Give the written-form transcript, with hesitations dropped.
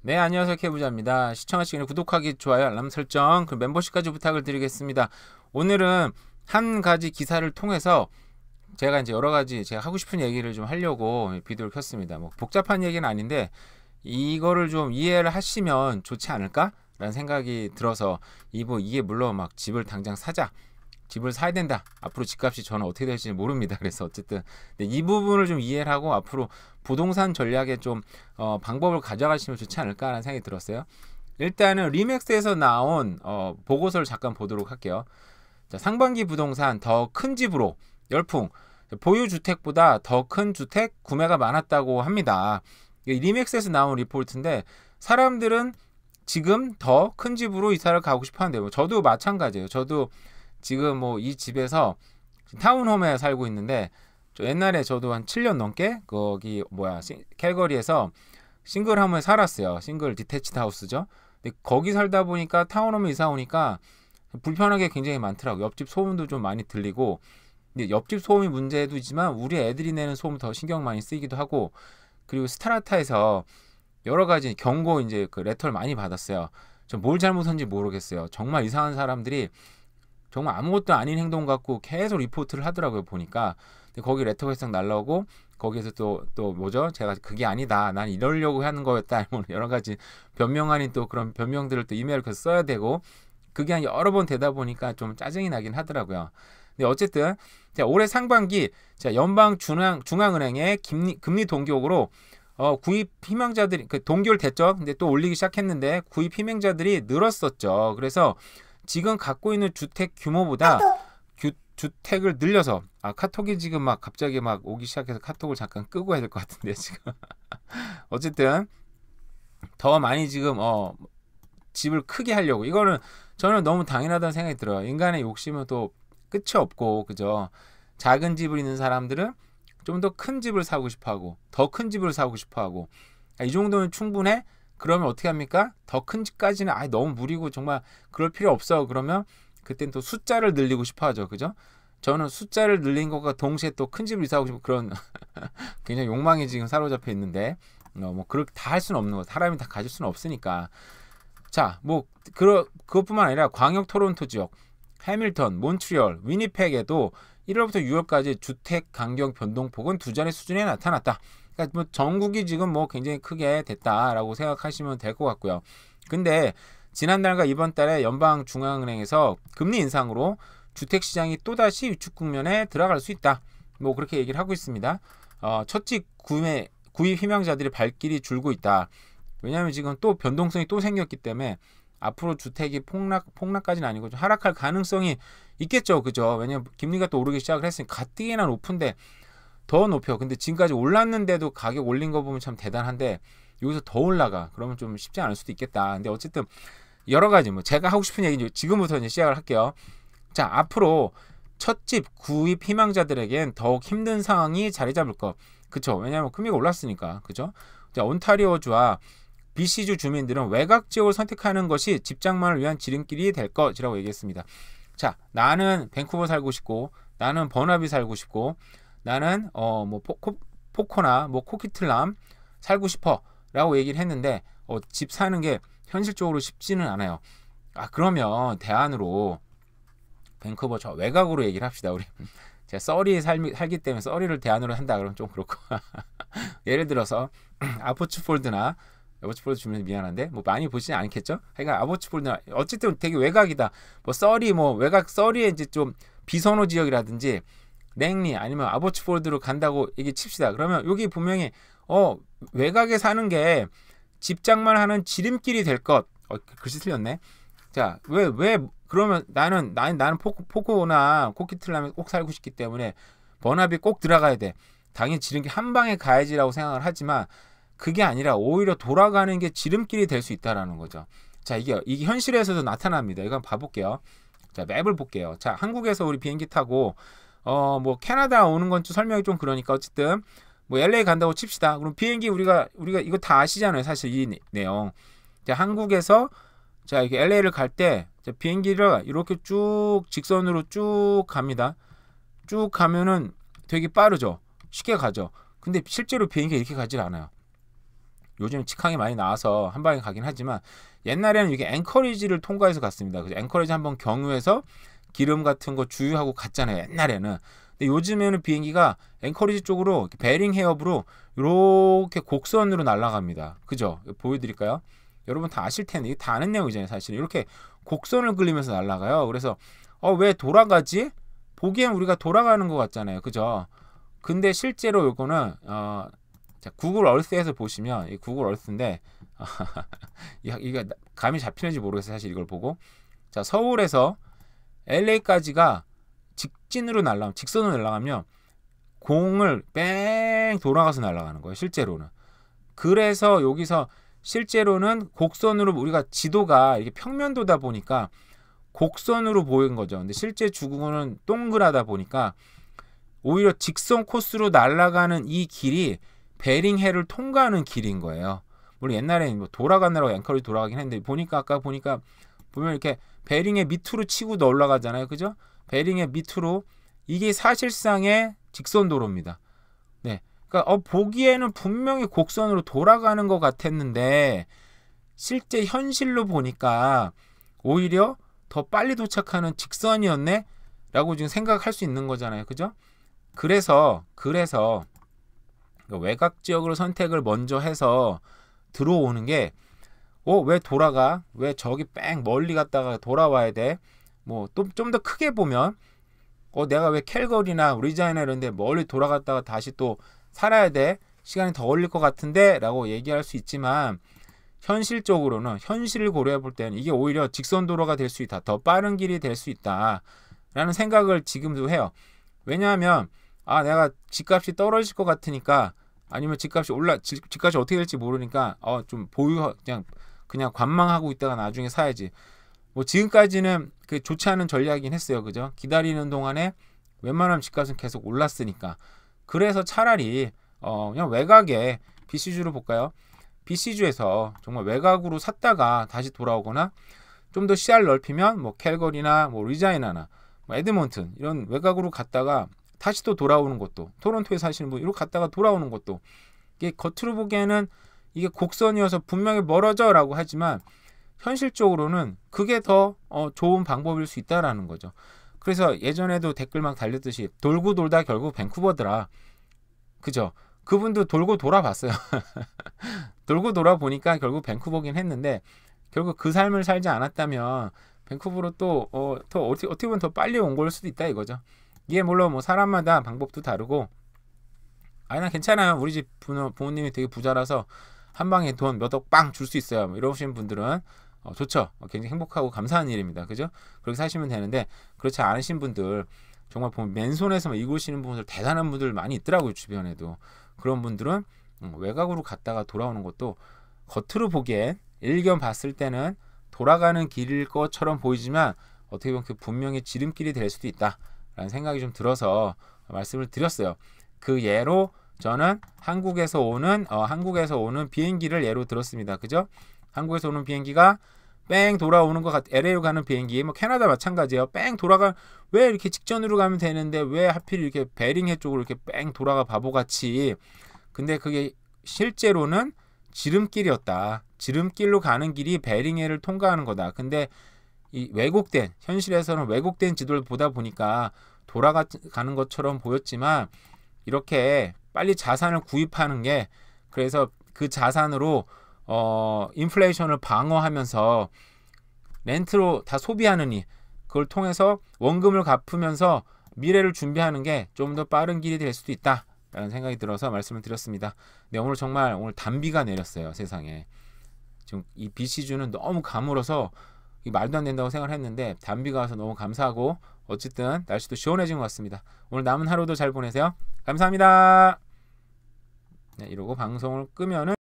네, 안녕하세요. 케부자입니다. 시청하시기 전에 구독하기, 좋아요, 알람 설정, 그 멤버십까지 부탁을 드리겠습니다. 오늘은 한 가지 기사를 통해서 제가 이제 여러 가지 제가 하고 싶은 얘기를 좀 하려고 비디오를 켰습니다. 뭐 복잡한 얘기는 아닌데 이거를 좀 이해를 하시면 좋지 않을까라는 생각이 들어서 이게 물론 막 집을 당장 사자. 집을 사야 된다. 앞으로 집값이 저는 어떻게 될지 모릅니다. 그래서 어쨌든 이 부분을 좀 이해를 하고 앞으로 부동산 전략에 좀 방법을 가져가시면 좋지 않을까라는 생각이 들었어요. 일단은 리맥스에서 나온 보고서를 잠깐 보도록 할게요. 자, 상반기 부동산 더 큰 집으로 열풍. 보유 주택보다 더 큰 주택 구매가 많았다고 합니다. 리맥스에서 나온 리포트인데 사람들은 지금 더 큰 집으로 이사를 가고 싶어 하는데요. 저도 마찬가지예요. 저도 지금 뭐 이 집에서 타운홈에 살고 있는데 옛날에 저도 한 7년 넘게 거기 캘거리에서 싱글홈에 살았어요. 싱글 디태치드 하우스죠. 근데 거기 살다 보니까 타운홈에 이사 오니까 불편한 게 굉장히 많더라고요. 옆집 소음도 좀 많이 들리고, 근데 옆집 소음이 문제도 있지만 우리 애들이 내는 소음 더 신경 많이 쓰이기도 하고, 그리고 스타라타에서 여러 가지 경고 이제 그 레터를 많이 받았어요. 저 뭘 잘못한지 모르겠어요. 정말 이상한 사람들이 정말 아무것도 아닌 행동 갖고 계속 리포트를 하더라고요. 보니까. 근데 거기 레터가 싹 날라오고 거기에서 또 뭐죠? 제가 그게 아니다. 난 이러려고 하는 거였다. 여러 가지 변명 아닌 또 그런 변명들을 또 이메일을 계속 써야 되고, 그게 한 여러 번 되다 보니까 좀 짜증이 나긴 하더라고요. 근데 어쨌든 올해 상반기 중앙은행의 금리 동기옥으로 구입 희망자들이 동결 됐죠. 근데 또 올리기 시작했는데 구입 희망자들이 늘었었죠. 그래서 지금 갖고 있는 주택 규모보다 주택을 늘려서 카톡이 지금 막 갑자기 막 오기 시작해서 카톡을 잠깐 끄고 해야 될 것 같은데 지금 어쨌든 더 많이 지금 집을 크게 하려고, 이거는 저는 너무 당연하다는 생각이 들어요. 인간의 욕심은 또 끝이 없고, 그죠? 작은 집을 있는 사람들은 좀 더 큰 집을 사고 싶어하고 더 큰 집을 사고 싶어하고, 이 정도는 충분해? 그러면 어떻게 합니까? 더 큰 집까지는 너무 무리고 정말 그럴 필요 없어. 그러면 그땐 또 숫자를 늘리고 싶어 하죠. 그죠? 저는 숫자를 늘린 것과 동시에 또 큰 집을 이사하고 싶은 그런 굉장히 욕망이 지금 사로잡혀 있는데, 뭐 그렇게 다 할 수는 없는 거, 사람이 다 가질 수는 없으니까. 자, 뭐 그것뿐만 아니라 광역 토론토 지역, 해밀턴, 몬트리올, 위니펙에도 1월부터 6월까지 주택 강경 변동폭은 두 자리 수준에 나타났다. 그러니까 뭐 전국이 지금 뭐 굉장히 크게 됐다라고 생각하시면 될 것 같고요. 근데 지난달과 이번 달에 연방중앙은행에서 금리 인상으로 주택시장이 또다시 위축 국면에 들어갈 수 있다. 뭐 그렇게 얘기를 하고 있습니다. 첫집 구입 희망자들의 발길이 줄고 있다. 왜냐하면 지금 또 변동성이 또 생겼기 때문에 앞으로 주택이 폭락까지는 아니고 좀 하락할 가능성이 있겠죠. 그죠? 왜냐면 금리가 또 오르기 시작을 했으니까 가뜩이나 높은데 더 높여. 근데 지금까지 올랐는데도 가격 올린 거 보면 참 대단한데 여기서 더 올라가. 그러면 좀 쉽지 않을 수도 있겠다. 근데 어쨌든 여러 가지 뭐 제가 하고 싶은 얘기 지금부터 이제 시작을 할게요. 자, 앞으로 첫집 구입 희망자들에겐 더욱 힘든 상황이 자리 잡을 것. 그쵸? 왜냐하면 금리가 올랐으니까. 그죠? 자, 온타리오주와 BC주 주민들은 외곽 지역을 선택하는 것이 집장만을 위한 지름길이 될 것이라고 얘기했습니다. 자, 나는 밴쿠버 살고 싶고, 나는 버나비 살고 싶고, 나는 뭐 포코나 뭐 코키틀람 살고 싶어라고 얘기를 했는데 집 사는 게 현실적으로 쉽지는 않아요. 그러면 대안으로 밴쿠버 저 외곽으로 얘기를 합시다. 우리 제가 써리에 살기 때문에 써리를 대안으로 한다 그러면 좀 그렇고 예를 들어서 아보츠폴드나 아보츠폴드 주면 미안한데 뭐 많이 보시지 않겠죠? 그러니까 아보츠폴드나 어쨌든 되게 외곽이다. 뭐 써리 뭐 외곽 써리에 이제 좀 비선호 지역이라든지 랭리 아니면 아보츠폴드로 간다고 얘기 칩시다. 그러면 여기 분명히 외곽에 사는 게 집장만 하는 지름길이 될 것. 글씨 틀렸네. 자, 왜 그러면 나는 포코나 코키틀람에 꼭 살고 싶기 때문에 버나비 꼭 들어가야 돼. 당연히 지름길 한 방에 가야지라고 생각을 하지만 그게 아니라 오히려 돌아가는 게 지름길이 될 수 있다라는 거죠. 자, 이게 현실에서도 나타납니다. 이거 한번 봐볼게요. 자, 맵을 볼게요. 자, 한국에서 우리 비행기 타고 뭐 캐나다 오는 건 좀 설명이 좀 그러니까 어쨌든 뭐 LA 간다고 칩시다. 그럼 비행기 우리가 이거 다 아시잖아요. 사실 이 내용. 자, 한국에서 자, 이렇게 LA를 갈 때 비행기를 이렇게 쭉 직선으로 쭉 갑니다. 쭉 가면은 되게 빠르죠. 쉽게 가죠. 근데 실제로 비행기가 이렇게 가질 않아요. 요즘 직항이 많이 나와서 한 방에 가긴 하지만 옛날에는 이게 앵커리지를 통과해서 갔습니다. 그래서 앵커리지 한번 경유해서 기름 같은 거 주유하고 갔잖아요. 옛날에는. 근데 요즘에는 비행기가 앵커리지 쪽으로 베링 해협으로 이렇게 곡선으로 날아갑니다. 그죠? 보여드릴까요? 여러분 다 아실 텐데 이게 다 아는 내용이잖아요. 사실 이렇게 곡선을 그리면서 날아가요. 그래서 왜 돌아가지? 보기엔 우리가 돌아가는 것 같잖아요. 그죠? 근데 실제로 이거는 자, 구글 얼스에서 보시면 이 구글 얼스인데 이게 감이 잡히는지 모르겠어요. 사실 이걸 보고 자 서울에서 LA까지가 직선으로 날아가면 공을 뺑 돌아가서 날아가는 거예요. 실제로는. 그래서 여기서 실제로는 곡선으로 우리가 지도가 이게 평면도다 보니까 곡선으로 보이는 거죠. 근데 실제 주구는 동그라다 보니까 오히려 직선 코스로 날아가는 이 길이 베링해를 통과하는 길인 거예요. 물론 옛날에는 뭐 돌아가느라고 앵커리지 돌아가긴 했는데 보니까 아까 보니까 보면 이렇게 베링해 밑으로 치고 올라가잖아요. 그죠? 베링해 밑으로 이게 사실상의 직선 도로입니다. 네. 그러니까 보기에는 분명히 곡선으로 돌아가는 것 같았는데 실제 현실로 보니까 오히려 더 빨리 도착하는 직선이었네? 라고 지금 생각할 수 있는 거잖아요. 그죠? 그래서 외곽 지역으로 선택을 먼저 해서 들어오는 게 왜 돌아가? 왜 저기 뺑 멀리 갔다가 돌아와야 돼? 뭐 또 좀 더 크게 보면 내가 왜 캘거리나 리자이나 이런 데 멀리 돌아갔다가 다시 또 살아야 돼? 시간이 더 걸릴 것 같은데? 라고 얘기할 수 있지만 현실적으로는 현실을 고려해 볼 때는 이게 오히려 직선 도로가 될 수 있다. 더 빠른 길이 될 수 있다. 라는 생각을 지금도 해요. 왜냐하면 내가 집값이 떨어질 것 같으니까 아니면 집값이 어떻게 될지 모르니까 좀 그냥 관망하고 있다가 나중에 사야지. 뭐 지금까지는 그 좋지 않은 전략이긴 했어요. 그죠? 기다리는 동안에 웬만하면 집값은 계속 올랐으니까. 그래서 차라리 그냥 외곽에 BC주로 볼까요? BC주에서 정말 외곽으로 샀다가 다시 돌아오거나 좀 더 시야를 넓히면 뭐 캘거리나 뭐 리자이나나 뭐 에드먼튼 이런 외곽으로 갔다가 다시 또 돌아오는 것도 토론토에 사시는 분 이렇게 갔다가 돌아오는 것도 이게 겉으로 보기에는 이게 곡선이어서 분명히 멀어져 라고 하지만 현실적으로는 그게 더 좋은 방법일 수 있다라는 거죠. 그래서 예전에도 댓글 막 달렸듯이 돌고 돌다 결국 밴쿠버더라. 그죠? 그분도 돌고 돌아봤어요. 돌고 돌아보니까 결국 밴쿠버긴 했는데 결국 그 삶을 살지 않았다면 밴쿠버로 또 어떻게 보면 더 빨리 온 걸 수도 있다 이거죠. 이게 물론 뭐 사람마다 방법도 다르고 나 괜찮아요. 우리 집 부모님이 되게 부자라서 한 방에 돈 몇 억 빵 줄 수 있어요. 뭐 이러시는 분들은 좋죠. 굉장히 행복하고 감사한 일입니다. 그죠? 그렇게 사시면 되는데 그렇지 않으신 분들 정말 보면 맨손에서 이구시는 분들 대단한 분들 많이 있더라고요. 주변에도. 그런 분들은 외곽으로 갔다가 돌아오는 것도 겉으로 보기엔 일견 봤을 때는 돌아가는 길일 것처럼 보이지만 어떻게 보면 그 분명히 지름길이 될 수도 있다 라는 생각이 좀 들어서 말씀을 드렸어요. 그 예로 저는 한국에서 오는 비행기를 예로 들었습니다. 그죠? 한국에서 오는 비행기가 뺑 돌아오는 것 LA로 가는 비행기, 뭐 캐나다 마찬가지예요. 뺑 왜 이렇게 직전으로 가면 되는데 왜 하필 이렇게 베링해 쪽으로 이렇게 뺑 돌아가 바보같이. 근데 그게 실제로는 지름길이었다. 지름길로 가는 길이 베링해를 통과하는 거다. 근데 이 현실에서는 왜곡된 지도를 보다 보니까 돌아가는 것처럼 보였지만 이렇게 빨리 자산을 구입하는 게 그래서 그 자산으로 인플레이션을 방어하면서 렌트로 다 소비하느니 그걸 통해서 원금을 갚으면서 미래를 준비하는 게 좀 더 빠른 길이 될 수도 있다 라는 생각이 들어서 말씀을 드렸습니다. 네, 오늘 단비가 내렸어요. 세상에 지금 이 BC주는 너무 가물어서 말도 안 된다고 생각을 했는데 단비가 와서 너무 감사하고 어쨌든 날씨도 시원해진 것 같습니다. 오늘 남은 하루도 잘 보내세요. 감사합니다. 네, 이러고 방송을 끄면은